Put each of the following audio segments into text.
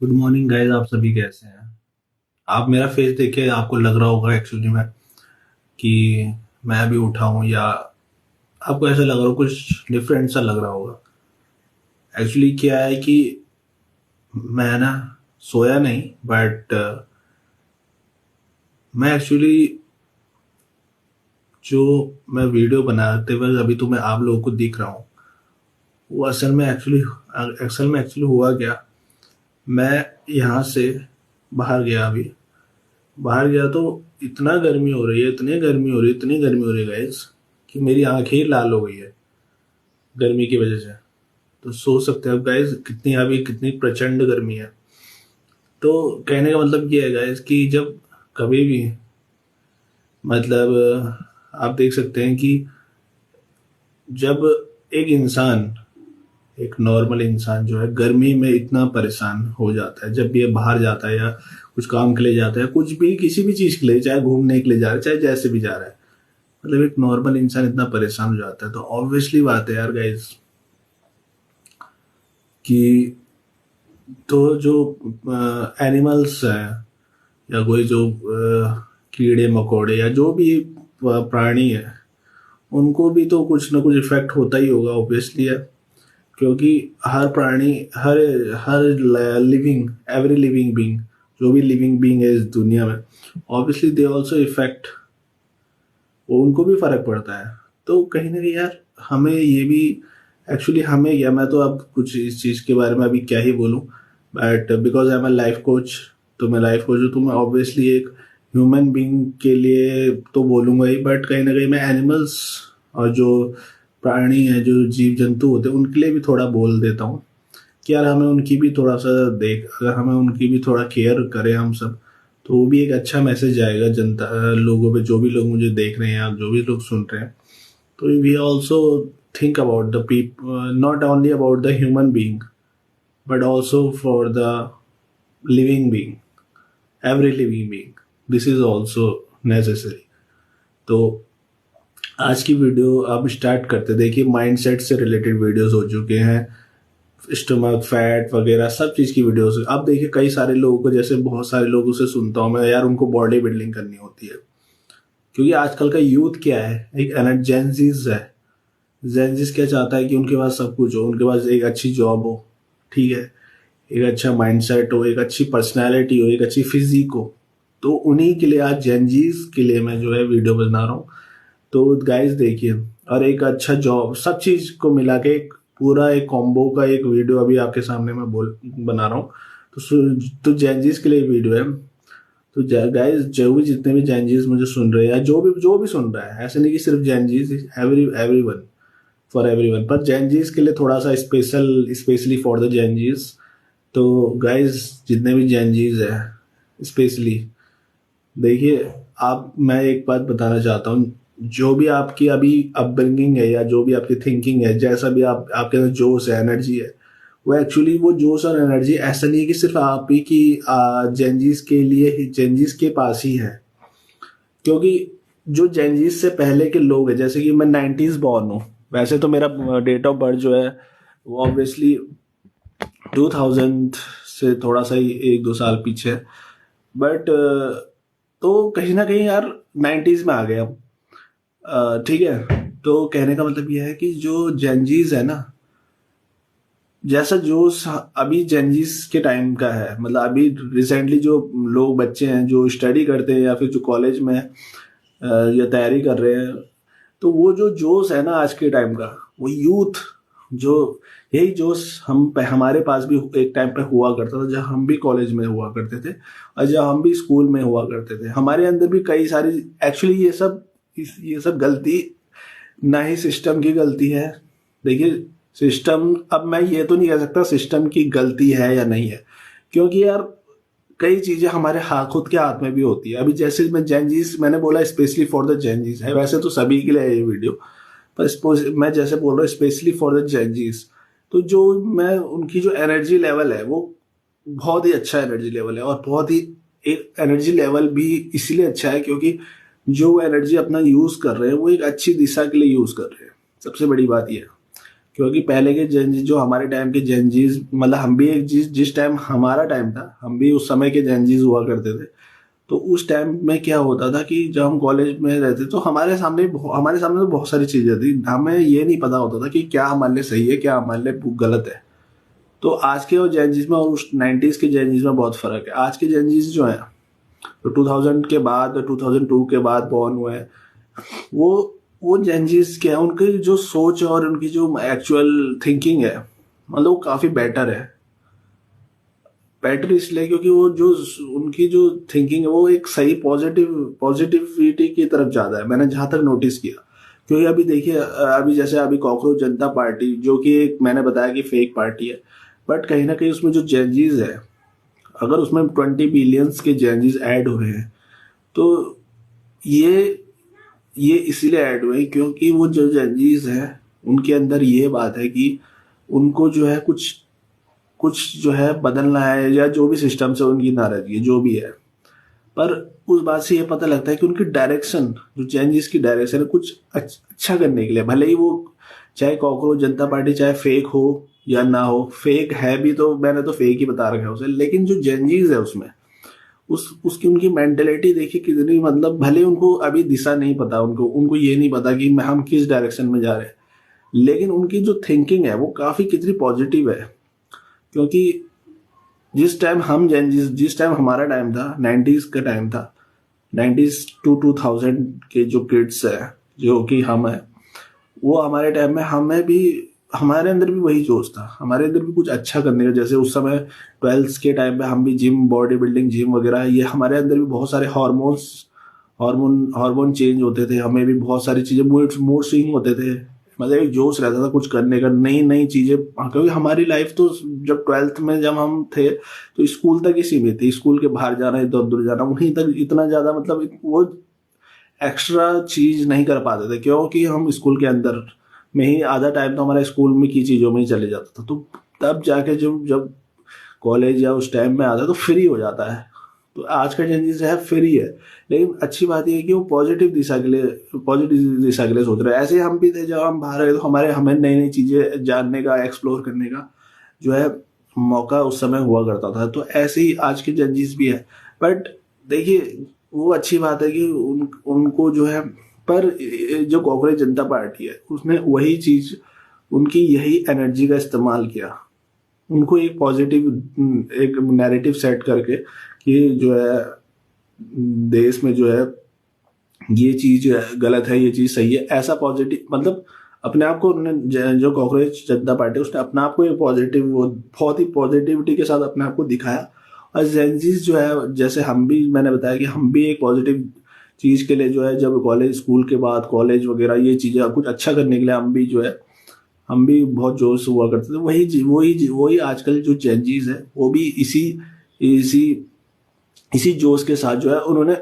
Good morning guys. आप सभी कैसे हैं? आप मेरा फेस देख के आपको लग रहा होगा एक्चुअली में कि मैं अभी उठा हूँ, या आपको ऐसा लग रहा हो कुछ डिफरेंट सा लग रहा होगा। एक्चुअली क्या है कि मैं ना सोया नहीं, बट मैं एक्चुअली जो मैं वीडियो बनाते हुए अभी तो मैं आप लोगों को दिख रहा हूँ, वो असल में एक्चुअली हुआ क्या। मैं यहाँ से बाहर गया, अभी बाहर गया तो इतना गर्मी हो रही है, इतनी गर्मी हो रही है गाइस, कि मेरी आंखें ही लाल हो गई है गर्मी की वजह से। तो सोच सकते हैं आप गाइस कितनी अभी कितनी प्रचंड गर्मी है। तो कहने का मतलब ये है गाइस कि जब कभी भी मतलब आप देख सकते हैं कि जब एक इंसान, एक नॉर्मल इंसान जो है गर्मी में इतना परेशान हो जाता है, जब भी ये बाहर जाता है या कुछ काम के लिए जाता है, कुछ भी किसी भी चीज के लिए, चाहे घूमने के लिए जा रहा है चाहे जैसे भी जा रहा है, मतलब एक नॉर्मल इंसान इतना परेशान हो जाता है, तो ऑब्वियसली बात है यार गाइस कि तो जो एनिमल्स हैं या कोई जो कीड़े मकोड़े या जो भी प्राणी है, उनको भी तो कुछ ना कुछ इफेक्ट होता ही होगा, ऑब्वियसली है। क्योंकि हर प्राणी, हर हर लिविंग, एवरी लिविंग बीइंग, जो भी लिविंग बीइंग है इस दुनिया में, ऑब्वियसली दे आल्सो इफेक्ट, वो उनको भी फर्क पड़ता है। तो कहीं ना कहीं यार हमें ये भी, एक्चुअली हमें, या मैं तो अब कुछ इस चीज के बारे में अभी क्या ही बोलूं, but because I am a life coach, तो मैं लाइफ कोच हूँ, तो मैं ऑब्वियसली एक ह्यूमन बीइंग के लिए तो बोलूंगा ही, बट कहीं ना कहीं मैं एनिमल्स और जो प्राणी है, जो जीव जंतु होते हैं, उनके लिए भी थोड़ा बोल देता हूँ कि यार हमें उनकी भी थोड़ा सा देख, अगर हमें उनकी भी थोड़ा केयर करें हम सब, तो वो भी एक अच्छा मैसेज जाएगा जनता, लोगों पे, जो भी लोग मुझे देख रहे हैं या जो भी लोग सुन रहे हैं। तो we also think about the people, not only about the human being, but also for the living being, every living being, this is also necessary. तो आज की वीडियो आप स्टार्ट करते, देखिए माइंडसेट से रिलेटेड वीडियोस हो चुके हैं, स्टमक फैट वगैरह सब चीज की वीडियोस। अब देखिए कई सारे लोगों को, जैसे बहुत सारे लोगों से सुनता हूँ मैं, यार उनको बॉडी बिल्डिंग करनी होती है, क्योंकि आजकल का यूथ क्या है, एक जेंजीज है। जेंजीज क्या चाहता है कि उनके पास सब कुछ हो, उनके पास एक अच्छी जॉब हो, ठीक है, एक अच्छा माइंडसेट हो, एक अच्छी पर्सनैलिटी हो, एक अच्छी फिजिक हो। तो उन्हीं के लिए आज जेंजीज के लिए मैं जो है वीडियो बना रहा हूँ। तो गाइस देखिए, और एक अच्छा जॉब, सब चीज को मिला के एक पूरा एक कॉम्बो का एक वीडियो अभी आपके सामने मैं बोल बना रहा हूँ। तो जेंजीज के लिए वीडियो है। तो गाइस जो भी, जितने भी जैनजीज मुझे सुन रहे हैं, या जो भी सुन रहा है, ऐसे नहीं कि सिर्फ जैनजीज, एवरी वन, फॉर एवरीवन, पर जैनजीज के लिए थोड़ा सा स्पेशल, स्पेशली फॉर द जैनजीज। तो गाइस जितने भी जैनजीज है, स्पेशली देखिए, आप, मैं एक बात बताना चाहता हूँ, जो भी आपकी अभी अपब्रिंगिंग है या जो भी आपकी थिंकिंग है, जैसा भी आपके अंदर जोश है, एनर्जी है, वो एक्चुअली वो जोश और एनर्जी ऐसा नहीं है कि सिर्फ आप ही की जेंजीज के लिए ही, जेंजीज के पास ही है। क्योंकि जो जेंजीज से पहले के लोग हैं, जैसे कि मैं 90s बॉर्न हूँ, वैसे तो मेरा डेट ऑफ बर्थ जो है वो ऑब्वियसली 2000 से थोड़ा सा ही 1-2 साल पीछे है, बट तो कहीं ना कहीं यार 90s में आ गए हम, ठीक है। तो कहने का मतलब यह है कि जो जेंजीज है ना, जैसा जोश अभी जेंजीज के टाइम का है, मतलब अभी रिसेंटली जो लोग, बच्चे हैं जो स्टडी करते हैं या फिर जो कॉलेज में या तैयारी कर रहे हैं, तो वो जो जोश है ना आज के टाइम का, वो यूथ, जो यही जोश हमारे पास भी एक टाइम पे हुआ करता था, जब हम भी कॉलेज में हुआ करते थे और जब हम भी स्कूल में हुआ करते थे, हमारे अंदर भी कई सारी, एक्चुअली ये सब गलती ना ही सिस्टम की गलती है। देखिए सिस्टम, अब मैं ये तो नहीं कह सकता सिस्टम की गलती है या नहीं है, क्योंकि यार कई चीजें हमारे हाथ, खुद के हाथ में भी होती है। अभी जैसे मैं जैनजीज, मैंने बोला स्पेशली फॉर द जैनजीज है, वैसे तो सभी के लिए है ये वीडियो, पर मैं जैसे बोल रहा हूँ स्पेशली फॉर द जैनजीज। तो जो मैं, उनकी जो एनर्जी लेवल है वो बहुत ही अच्छा एनर्जी लेवल है, और बहुत ही एक एनर्जी लेवल भी इसीलिए अच्छा है क्योंकि जो एनर्जी अपना यूज कर रहे हैं वो एक अच्छी दिशा के लिए यूज कर रहे हैं। सबसे बड़ी बात यह है। क्योंकि पहले के जेनजी, जो हमारे टाइम के जेनजीज, मतलब हम भी एक जिस टाइम हमारा टाइम था, हम भी उस समय के जेनजीज हुआ करते थे। तो उस टाइम में क्या होता था कि जब हम कॉलेज में रहते तो हमारे सामने तो बहुत सारी चीजें थी, हमें ये नहीं पता होता था कि क्या हमारे लिए सही है, क्या हमारे लिए गलत है। तो आज के और जेनजीज में और उस 90s के जेनजीज में बहुत फर्क है। आज के जेनजीज जो है, तो 2000 के बाद, 2002 के बाद बॉर्न हुए हैं, वो वो जेनजीज क्या है, उनकी जो सोच और उनकी जो एक्चुअल थिंकिंग है, मतलब वो काफी बेटर है। बेटर इसलिए क्योंकि वो जो उनकी जो थिंकिंग है वो एक सही पॉजिटिविटी की तरफ ज्यादा है, मैंने जहां तक नोटिस किया। क्योंकि अभी देखिए, अभी जैसे अभी कॉकरोच जनता पार्टी, जो कि एक मैंने बताया कि फेक पार्टी है, बट कहीं ना कहीं उसमें जो जेनजीज है, अगर उसमें 20 बिलियंस के जेनजीज ऐड हुए हैं, तो ये ये इसीलिए ऐड हुए हैं क्योंकि वो जो जेनजीज है, उनके अंदर ये बात है कि उनको जो है कुछ कुछ जो है बदलना है, या जो भी सिस्टम से उनकी नाराजगी जो भी है। पर उस बात से ये पता लगता है कि उनकी डायरेक्शन, जो चेंजेस की डायरेक्शन है, कुछ अच्छा करने के लिए, भले ही वो चाहे कॉकरोच जनता पार्टी चाहे फेक हो या ना हो, फेक है भी तो मैंने तो फेक ही बता रखा है उसे, लेकिन जो चेंजेस है उसमें, उसकी उनकी मेंटेलिटी देखिए कितनी, मतलब भले उनको अभी दिशा नहीं पता, उनको उनको ये नहीं पता कि हम किस डायरेक्शन में जा रहे हैं, लेकिन उनकी जो थिंकिंग है वो काफी कितनी पॉजिटिव है। क्योंकि जिस टाइम हमारा टाइम था, 90s का टाइम था, 90s टू 2000 के जो किड्स है, जो कि हम है, वो हमारे टाइम में हमारे अंदर भी वही जोश था, हमारे अंदर भी कुछ अच्छा करने का। जैसे उस समय 12th के टाइम पे हम भी जिम, बॉडी बिल्डिंग, जिम वगैरह, ये हमारे अंदर भी बहुत सारे हार्मोन हार्मोन चेंज होते थे, हमें भी बहुत सारी चीजें, मूड मूड स्विंग होते थे, मतलब एक जोश रहता था कुछ करने का, नई नई चीजें। क्योंकि हमारी लाइफ तो जब 12th में जब हम थे तो स्कूल तक ही सीमित थी, स्कूल के बाहर जाना, इधर उधर जाना, वहीं तक, इतना ज्यादा मतलब वो एक्स्ट्रा चीज नहीं कर पाते थे, क्योंकि हम स्कूल के अंदर में ही आधा टाइम तो हमारा स्कूल में की चीजों में ही चले जाता था। तो तब जाके जब जब कॉलेज या उस टाइम में आता है तो फ्री हो जाता है। तो आज का चेंजेस है फ्री है, लेकिन अच्छी बात यह है कि वो पॉजिटिव दिशा के लिए सोच रहे हैं। ऐसे ही हम भी थे, जब हम बाहर गए तो हमें नई नई चीजें जानने का, एक्सप्लोर करने का जो है मौका उस समय हुआ करता था। तो ऐसे ही आज के जजेस भी है। बट देखिए, वो अच्छी बात है कि उनको जो है, पर जो कांग्रेस जनता पार्टी है उसने वही चीज, उनकी यही एनर्जी का इस्तेमाल किया, उनको एक पॉजिटिव, एक नैरेटिव सेट करके कि जो है देश में जो है ये चीज गलत है, ये चीज सही है, ऐसा पॉजिटिव, मतलब अपने आप को उन्होंने, जो कांग्रेस जनता पार्टी उसने अपने आप को एक पॉजिटिव, वो बहुत ही पॉजिटिविटी के साथ अपने आप को दिखाया। और जेंजीज जो है, जैसे हम भी, मैंने बताया कि हम भी एक पॉजिटिव चीज के लिए जो है, जब कॉलेज, स्कूल के बाद कॉलेज वगैरह ये चीजें कुछ अच्छा करने के लिए हम भी बहुत जोश हुआ करते थे। वही आजकल जो चेंजेस है वो भी इसी इसी जोश के साथ जो है उन्होंने,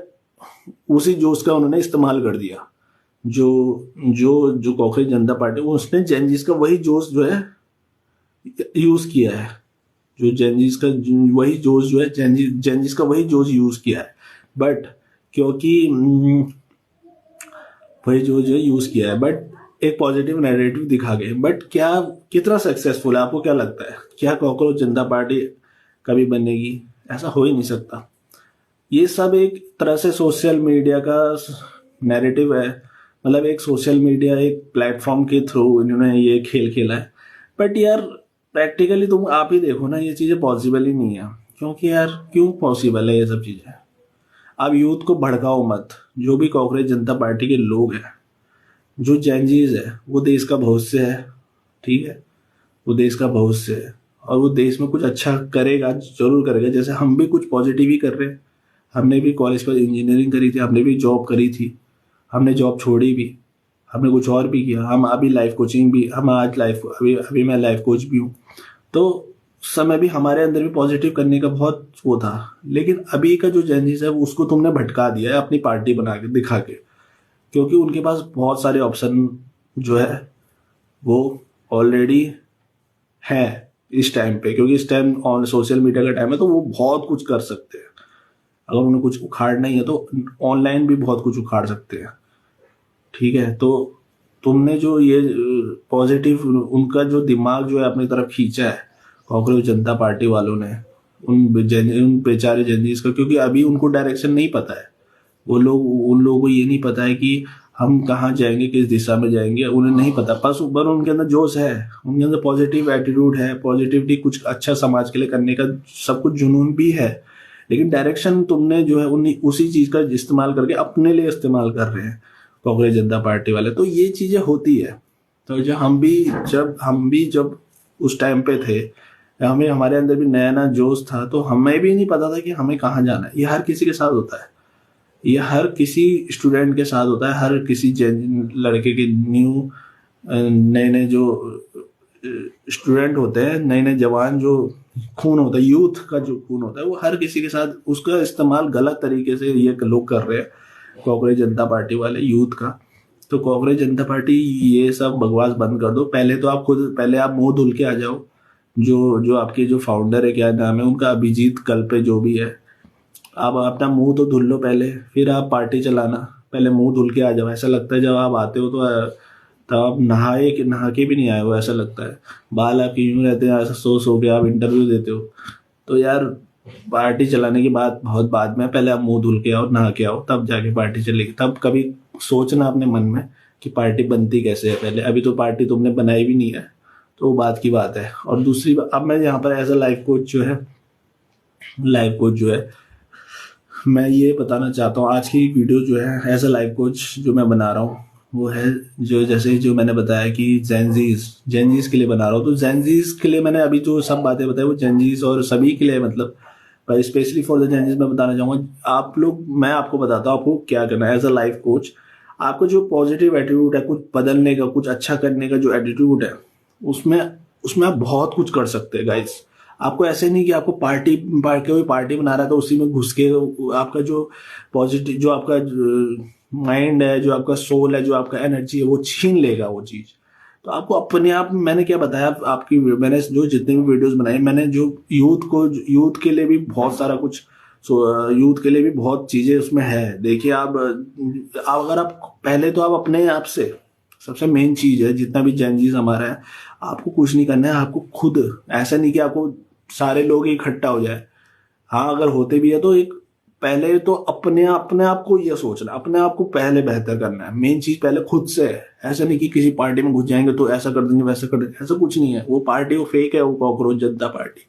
उसी जोश का उन्होंने इस्तेमाल कर दिया। जो जो जो कांग्रेस जनता पार्टी, उसने चेंजेस का वही जोश जो है यूज किया है, जो चेंजेस का वही जोश जो है, चेंजेस का वही जोश यूज किया है। बट क्योंकि वही जोश जो यूज किया है, बट एक पॉजिटिव नैरेटिव दिखा गए। बट क्या, कितना सक्सेसफुल है, आपको क्या लगता है, क्या कांग्रेस जनता पार्टी कभी बनेगी? ऐसा हो ही नहीं सकता। ये सब एक तरह से सोशल मीडिया का नैरेटिव है, मतलब एक सोशल मीडिया, एक प्लेटफॉर्म के थ्रू इन्होंने ये खेल खेला है। बट यार प्रैक्टिकली तुम आप ही देखो ना, ये चीजें पॉसिबल ही नहीं है। क्योंकि यार क्यों पॉसिबल है ये सब चीजें? आप यूथ को भड़काओ मत। जो भी कांग्रेस जनता पार्टी के लोग हैं, जो जेनजीज है, वो देश का भविष्य है, ठीक है, वो देश का भविष्य है, और वो देश में कुछ अच्छा करेगा, जरूर करेगा। जैसे हम भी कुछ पॉजिटिव ही कर रहे हैं, हमने भी कॉलेज पर इंजीनियरिंग करी थी, हमने भी जॉब करी थी, हमने जॉब छोड़ी भी, हमने कुछ और भी किया, हम अभी लाइफ कोचिंग भी, हम आज लाइफ, अभी मैं लाइफ कोच भी हूँ। तो उस समय भी हमारे अंदर भी पॉजिटिव करने का बहुत वो था, लेकिन अभी का जो चेंजेस है उसको तुमने भटका दिया है अपनी पार्टी बना के, दिखा के। क्योंकि उनके पास बहुत सारे ऑप्शन जो है वो ऑलरेडी है इस टाइम पे, क्योंकि इस टाइम ऑन सोशल मीडिया का टाइम है, तो वो बहुत कुछ कर सकते हैं। अगर उन्हें कुछ उखाड़ना ही है तो ऑनलाइन भी बहुत कुछ उखाड़ सकते हैं, ठीक है। तो तुमने जो ये पॉजिटिव उनका जो दिमाग जो है अपनी तरफ खींचा है कॉकरोच जनता पार्टी वालों ने, उन बेचारे जर्नलिस्ट का, क्योंकि अभी उनको डायरेक्शन नहीं पता है। वो लोग उन लोगों को ये नहीं पता है कि हम कहाँ जाएंगे, किस दिशा में जाएंगे, उन्हें नहीं पता। बस ऊपर उनके अंदर जोश है, उनके अंदर पॉजिटिव एटीट्यूड है, पॉजिटिविटी, कुछ अच्छा समाज के लिए करने का सब कुछ जुनून भी है, लेकिन डायरेक्शन तुमने जो है उसी चीज का इस्तेमाल करके अपने लिए इस्तेमाल कर रहे हैं कांग्रेस जनता पार्टी वाले। तो ये चीजें होती है। तो जब उस टाइम पे थे, हमें हमारे अंदर भी नया नया जोश था, तो हमें भी नहीं पता था कि हमें कहाँ जाना है। ये हर किसी के साथ होता है, ये हर किसी स्टूडेंट के साथ होता है, हर किसी लड़के के नए नए जो स्टूडेंट होते हैं, नए नए जवान जो खून होता है, यूथ का जो खून होता है, वो हर किसी के साथ उसका इस्तेमाल गलत तरीके से ये लोग कर रहे हैं, कांग्रेस जनता पार्टी वाले यूथ का। तो कांग्रेस जनता पार्टी ये सब बकवास बंद कर दो। पहले आप मुंह धुल के आ जाओ। जो आपके जो फाउंडर है, क्या नाम है उनका, अभिजीत कल्पे जो भी है, आप अपना मुंह तो धुल लो पहले, फिर आप पार्टी चलाना। पहले मुंह धुल के आ जाओ। ऐसा लगता है जब आप आते हो तो आप नहा के भी नहीं आए हो, ऐसा लगता है। बाल आपके यूं रहते हैं, ऐसा सो के आप इंटरव्यू देते हो। तो यार पार्टी चलाने की बात बहुत बाद में, पहले आप मुंह धुल के आओ, नहा के आओ, तब जाके पार्टी चलेगी। तब कभी सोचना अपने मन में कि पार्टी बनती कैसे है पहले। अभी तो पार्टी तुमने बनाई भी नहीं है, तो वो बात की बात है। और दूसरी बात, अब मैं यहाँ पर एज अ लाइफ कोच जो है मैं ये बताना चाहता हूँ, आज की वीडियो जो है एज अ लाइफ कोच जो मैं बना रहा हूँ, वो है जो मैंने बताया कि जेनजीज के लिए बना रहा हूँ। तो जेनजीज के लिए मैंने अभी जो सब बातें बताई वो जेनजीज और सभी के लिए, मतलब स्पेशली फॉर द जेनजीज मैं बताना चाहूँगा। मैं आपको बताता हूँ आपको क्या करना है एज अ लाइफ कोच। आपको जो पॉजिटिव एटीट्यूड है, कुछ बदलने का, कुछ अच्छा करने का जो एटीट्यूड है, उसमें आप बहुत कुछ कर सकते हैं गाइस। आपको ऐसे नहीं कि आपको पार्टी बना रहा था उसी में घुस के आपका जो पॉजिटिव, जो आपका माइंड है, जो आपका सोल है, जो आपका एनर्जी है, वो छीन लेगा वो चीज। तो आपको अपने आप, मैंने क्या बताया मैंने जो जितने भी वीडियोस बनाए, मैंने जो यूथ के लिए भी बहुत सारा कुछ, यूथ के लिए भी बहुत चीजें उसमें है। देखिए अगर आप पहले तो आप अपने आप से, सबसे मेन चीज है, जितना भी जेनजीज हमारा है, आपको कुछ नहीं करना है। आपको खुद, ऐसा नहीं कि आपको सारे लोग इकट्ठा हो जाए, हाँ अगर होते भी है तो एक पहले तो अपने आप को यह सोचना, अपने आप को पहले बेहतर करना है। मेन चीज पहले खुद से है। ऐसा नहीं कि किसी पार्टी में घुस जाएंगे तो ऐसा कर देंगे, वैसा कर देंगे, ऐसा कुछ नहीं है। वो पार्टी वो फेक है, वो कांग्रेस जनता पार्टी।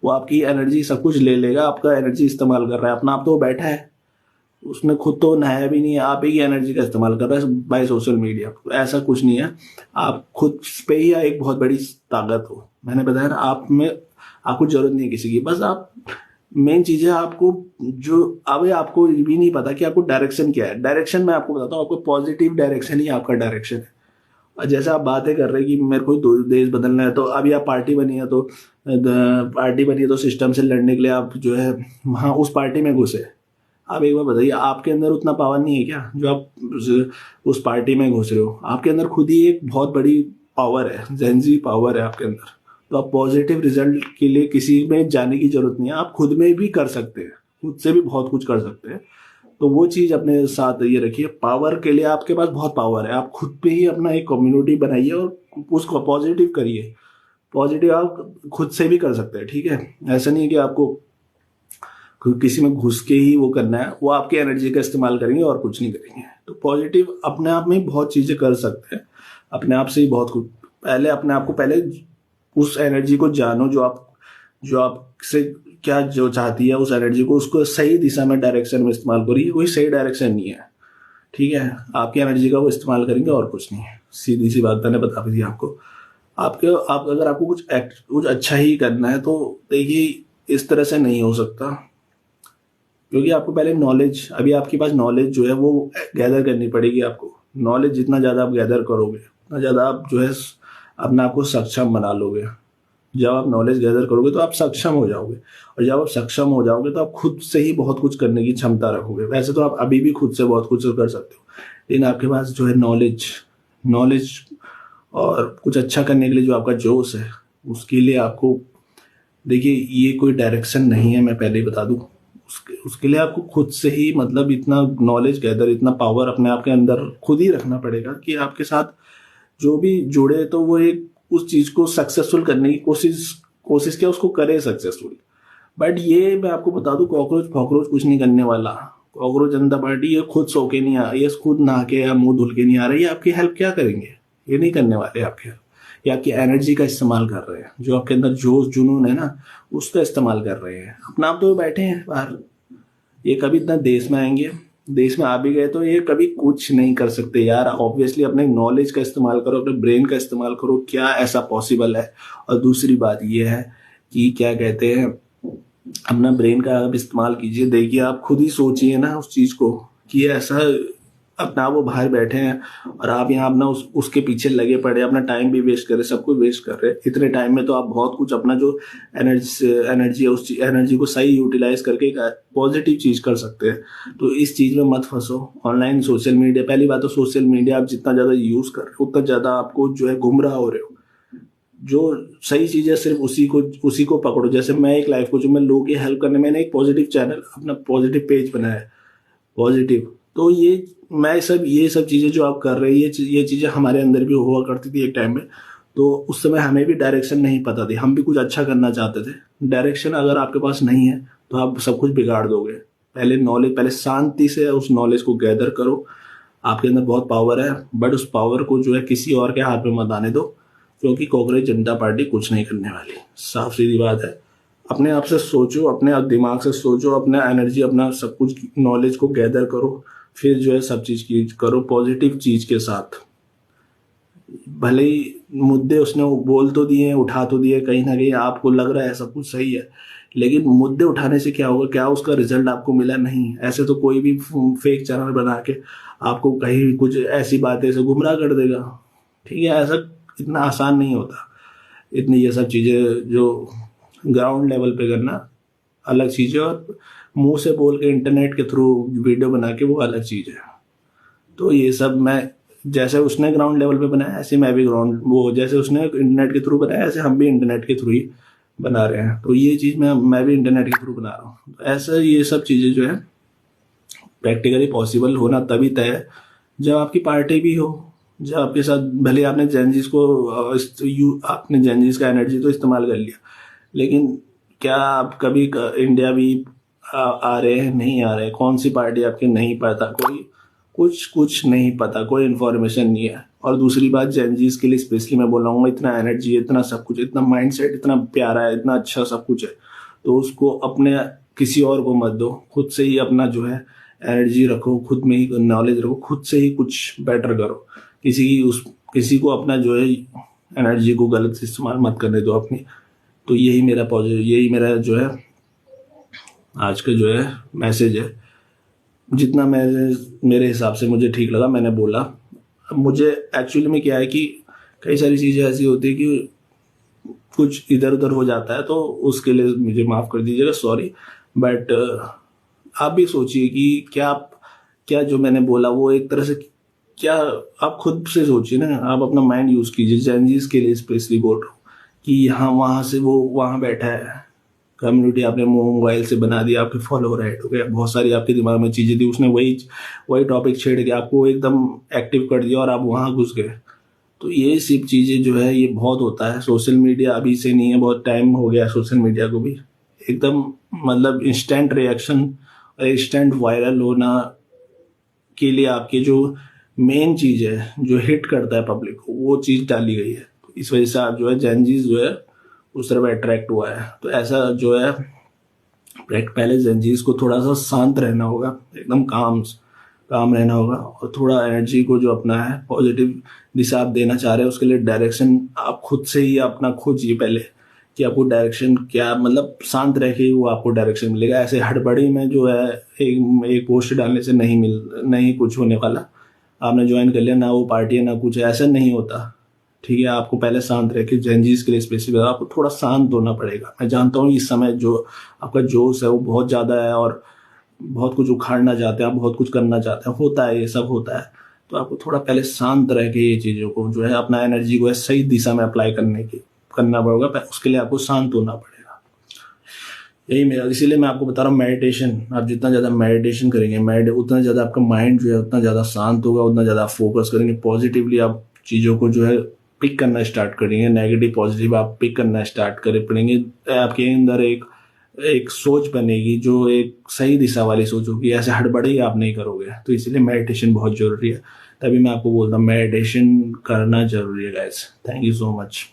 वो आपकी एनर्जी सब कुछ ले लेगा, आपका एनर्जी इस्तेमाल कर रहा है। अपना आप तो वो बैठा है, उसने खुद तो नहाया भी नहीं है, आप ही की एनर्जी का इस्तेमाल कर रहा है बाय सोशल मीडिया। ऐसा कुछ नहीं है, आप खुद पे ही एक बहुत बड़ी ताकत हो। मैंने बताया ना, आपको जरूरत नहीं है किसी की, बस आप, मेन चीज है आपको जो, अभी आपको भी नहीं पता कि आपको डायरेक्शन क्या है। डायरेक्शन मैं आपको बताता हूँ, आपको पॉजिटिव डायरेक्शन ही आपका डायरेक्शन है। और जैसे आप बातें कर रहे हैं कि मेरे को देश बदलना है, तो अभी आप पार्टी बनी है तो सिस्टम से लड़ने के लिए आप जो है वहां उस पार्टी में घुसे। आप एक बार बताइए, आपके अंदर उतना पावर नहीं है क्या जो आप उस पार्टी में घुस रहे हो? आपके अंदर खुद ही एक बहुत बड़ी पावर है, जेनजी पावर है आपके अंदर। तो आप पॉजिटिव रिजल्ट के लिए किसी में जाने की जरूरत नहीं है, आप खुद में भी कर सकते हैं, खुद से भी बहुत कुछ कर सकते हैं। तो वो चीज अपने साथ ये रखिए, पावर के लिए आपके पास बहुत पावर है। आप खुद पे ही अपना एक कम्युनिटी बनाइए और उसको पॉजिटिव करिए। पॉजिटिव आप खुद से भी कर सकते हैं, ठीक है? ऐसा नहीं है कि आपको किसी में घुस के ही वो करना है। वो आपकी एनर्जी का इस्तेमाल करेंगे और कुछ नहीं करेंगे। तो पॉजिटिव अपने आप में ही बहुत चीजें कर सकते हैं, अपने आप से ही बहुत कुछ। पहले अपने आप को, पहले उस एनर्जी को जानो जो आपसे क्या जो चाहती है, उस एनर्जी को, उसको सही दिशा में, डायरेक्शन में इस्तेमाल करिए। वही सही डायरेक्शन नहीं है, ठीक है? आपकी एनर्जी का वो इस्तेमाल करेंगे और कुछ नहीं है। सीधी सी बात मैंने बता दी आपको। अगर आपको कुछ अच्छा ही करना है तो देखिए, इस तरह से नहीं हो सकता, क्योंकि आपको पहले नॉलेज, अभी आपके पास नॉलेज जो है वो गैदर करनी पड़ेगी आपको। नॉलेज जितना ज़्यादा आप गैदर करोगे, उतना ज़्यादा आप जो है अपने आप को सक्षम बना लोगे। जब आप नॉलेज गैदर करोगे तो आप सक्षम हो जाओगे, और जब आप सक्षम हो जाओगे तो आप खुद से ही बहुत कुछ करने की क्षमता रखोगे। वैसे तो आप अभी भी खुद से बहुत कुछ कर सकते हो, लेकिन आपके पास जो है नॉलेज और कुछ अच्छा करने के लिए जो आपका जोश है, उसके लिए आपको, देखिए ये कोई डायरेक्शन नहीं है, मैं पहले ही बता दूं। उसके लिए आपको खुद से ही मतलब इतना नॉलेज गैदर, इतना पावर अपने आप के अंदर खुद ही रखना पड़ेगा कि आपके साथ जो भी जुड़े तो वो एक उस चीज को सक्सेसफुल करने की कोशिश किया, उसको करे सक्सेसफुल। बट ये मैं आपको बता दूं, कॉकरोच फॉकरोच कुछ नहीं करने वाला। कॉकरोच जनता पार्टी ये खुद सो के नहीं आ रही, ये खुद नहा के या मुंह धुल के नहीं आ रही, ये आपकी हेल्प क्या करेंगे? ये नहीं करने वाले आपकी हेल्प। ये आपकी एनर्जी का इस्तेमाल कर रहे हैं, जो आपके अंदर जोश जुनून है ना, उसका इस्तेमाल कर रहे हैं। अपना आप तो बैठे हैं बाहर, ये कभी इतना देश में आएंगे, देश में आ भी गए तो ये कभी कुछ नहीं कर सकते यार। ऑब्वियसली अपने नॉलेज का इस्तेमाल करो, अपने ब्रेन का इस्तेमाल करो, क्या ऐसा पॉसिबल है। और दूसरी बात ये है कि क्या कहते हैं, अपना ब्रेन का आप इस्तेमाल कीजिए। देखिए आप खुद ही सोचिए ना उस चीज को कि ऐसा अपना वो बाहर बैठे हैं और आप यहाँ अपना उसके पीछे लगे पड़े, अपना टाइम भी वेस्ट कर रहे, सब कुछ वेस्ट कर रहे हैं। इतने टाइम में तो आप बहुत कुछ अपना जो एनर्जी है उस एनर्जी को सही यूटिलाइज करके एक पॉजिटिव चीज कर सकते हैं। तो इस चीज में मत फंसो। ऑनलाइन सोशल मीडिया, पहली बात तो सोशल मीडिया आप जितना ज्यादा यूज कर रहे हो उतना ज्यादा आपको जो है गुमराह हो रहे हो। जो सही चीज है सिर्फ उसी को पकड़ो। जैसे मैं एक लाइफ कोच हूं, मैं लोगों की हेल्प करने, मैंने एक पॉजिटिव चैनल, अपना पॉजिटिव पेज बनाया है, पॉजिटिव। तो ये सब चीजें जो आप कर रहे हैं, ये चीजें हमारे अंदर भी हुआ करती थी एक टाइम में। तो उस समय हमें भी डायरेक्शन नहीं पता थी, हम भी कुछ अच्छा करना चाहते थे। डायरेक्शन अगर आपके पास नहीं है तो आप सब कुछ बिगाड़ दोगे। पहले शांति से उस नॉलेज को गैदर करो। आपके अंदर बहुत पावर है, बट उस पावर को जो है किसी और के हाथ में मत आने दो, क्योंकि कांग्रेस जनता पार्टी कुछ नहीं करने वाली। साफ सीधी बात है। अपने आप से सोचो, अपने आप दिमाग से सोचो, अपना एनर्जी, अपना सब कुछ नॉलेज को गैदर करो, फिर जो है सब चीज की करो पॉजिटिव चीज के साथ। भले ही मुद्दे उसने बोल तो दिए, उठा तो दिए, कहीं ना कहीं आपको लग रहा है सब कुछ सही है, लेकिन मुद्दे उठाने से क्या होगा? क्या उसका रिजल्ट आपको मिला? नहीं। ऐसे तो कोई भी फेक चैनल बना के आपको कहीं कुछ ऐसी बातें से गुमराह कर देगा। ठीक है, ऐसा इतना आसान नहीं होता। इतनी ये सब चीजें जो ग्राउंड लेवल पे करना अलग चीज है, और मुंह से बोल के इंटरनेट के थ्रू वीडियो बना के वो अलग चीज है। तो ये सब मैं, जैसे उसने ग्राउंड लेवल पे बनाया ऐसे मैं भी जैसे उसने इंटरनेट के थ्रू बनाया ऐसे हम भी इंटरनेट के थ्रू ही बना रहे हैं। तो ये चीज मैं भी इंटरनेट के थ्रू बना रहा हूँ। तो ऐसा ये सब चीजें जो है प्रैक्टिकली पॉसिबल होना तभी तय है जब आपकी पार्टी भी हो, जब आपके साथ भले आपने आपने जेनजीज का एनर्जी तो इस्तेमाल कर लिया, लेकिन क्या आप कभी इंडिया भी आ रहे हैं? नहीं आ रहे। कौन सी पार्टी आपकी नहीं पता, कोई कुछ नहीं पता, कोई इन्फॉर्मेशन नहीं है। और दूसरी बात, जेनजीज के लिए स्पेशली मैं बोलाऊंगा, इतना एनर्जी, इतना सब कुछ, इतना माइंडसेट इतना प्यारा है, इतना अच्छा सब कुछ है, तो उसको अपने किसी और को मत दो। खुद से ही अपना जो है एनर्जी रखो, खुद में ही नॉलेज रखो, खुद से ही कुछ बेटर करो। किसी को अपना जो है एनर्जी को गलत इस्तेमाल मत करने दो अपनी। तो यही मेरा जो है आज का जो है मैसेज है। जितना मेरे हिसाब से मुझे ठीक लगा मैंने बोला। अब मुझे एक्चुअली में क्या है कि कई सारी चीजें ऐसी होती है कि कुछ इधर उधर हो जाता है, तो उसके लिए मुझे माफ कर दीजिएगा, सॉरी। बट आप भी सोचिए कि क्या जो मैंने बोला वो एक तरह से, क्या आप खुद से सोचिए ना, आप अपना माइंड यूज कीजिए। जेनजीज के लिए स्पेशली बोल रहा हूँ कि यहाँ वहां से वो वहां बैठा है, कम्युनिटी आपने मोबाइल से बना दिया, आपके फॉलोअर ऐड हो गए, बहुत सारी आपके दिमाग में चीजें थी, उसने वही टॉपिक छेड़ के आपको एकदम एक्टिव कर दिया और आप वहां घुस गए। तो ये सब चीजें जो है ये बहुत होता है। सोशल मीडिया अभी से नहीं है, बहुत टाइम हो गया सोशल मीडिया को भी। एकदम मतलब इंस्टेंट रिएक्शन और इंस्टेंट वायरल होना के लिए आपकी जो मेन चीज है जो हिट करता है पब्लिक को, वो चीज डाली गई है। तो इस वजह से आप जो है जेनजीज जो है उस तरफ अट्रैक्ट हुआ है। तो ऐसा जो है पहले जेनजीज को थोड़ा सा शांत रहना होगा, एकदम काम रहना होगा, और थोड़ा एनर्जी को जो अपना है पॉजिटिव दिशा आप देना चाह रहे हैं उसके लिए डायरेक्शन आप खुद से ही अपना खोजिए पहले, कि आपको डायरेक्शन क्या, मतलब शांत रह के ही वो आपको डायरेक्शन मिलेगा। ऐसे हड़बड़ी में जो है एक पोस्ट डालने से नहीं कुछ होने वाला। आपने ज्वाइन कर लिया, ना वो पार्टी है ना कुछ है, ऐसा नहीं होता। ठीक है, आपको पहले शांत रह के, जेनजीज के लिए स्पेसिफिक आपको थोड़ा शांत होना पड़ेगा। मैं जानता हूँ इस समय जो आपका जोश है वो बहुत ज्यादा है और बहुत कुछ उखाड़ना चाहते हैं, आप बहुत कुछ करना चाहते हैं, होता है, ये सब होता है। तो आपको थोड़ा पहले शांत रह के ये चीजों को जो है अपना एनर्जी को है सही दिशा में अप्लाई करना पड़ेगा। उसके लिए आपको शांत होना पड़ेगा। यही मेरा, इसीलिए मैं आपको बता रहा हूँ मेडिटेशन, आप जितना ज़्यादा मेडिटेशन करेंगे उतना ज़्यादा आपका माइंड जो है उतना ज़्यादा शांत होगा, उतना ज़्यादा फोकस करेंगे पॉजिटिवली, आप चीज़ों को जो है पिक करना स्टार्ट करेंगे, नेगेटिव पॉजिटिव आप पिक करना स्टार्ट कर पड़ेंगे। आपके अंदर एक एक सोच बनेगी जो एक सही दिशा वाली सोच होगी, ऐसे हड़बड़ी आप नहीं करोगे। तो इसीलिए मेडिटेशन बहुत ज़रूरी है, तभी मैं आपको बोलता हूँ मेडिटेशन करना ज़रूरी है guys. Thank you so much.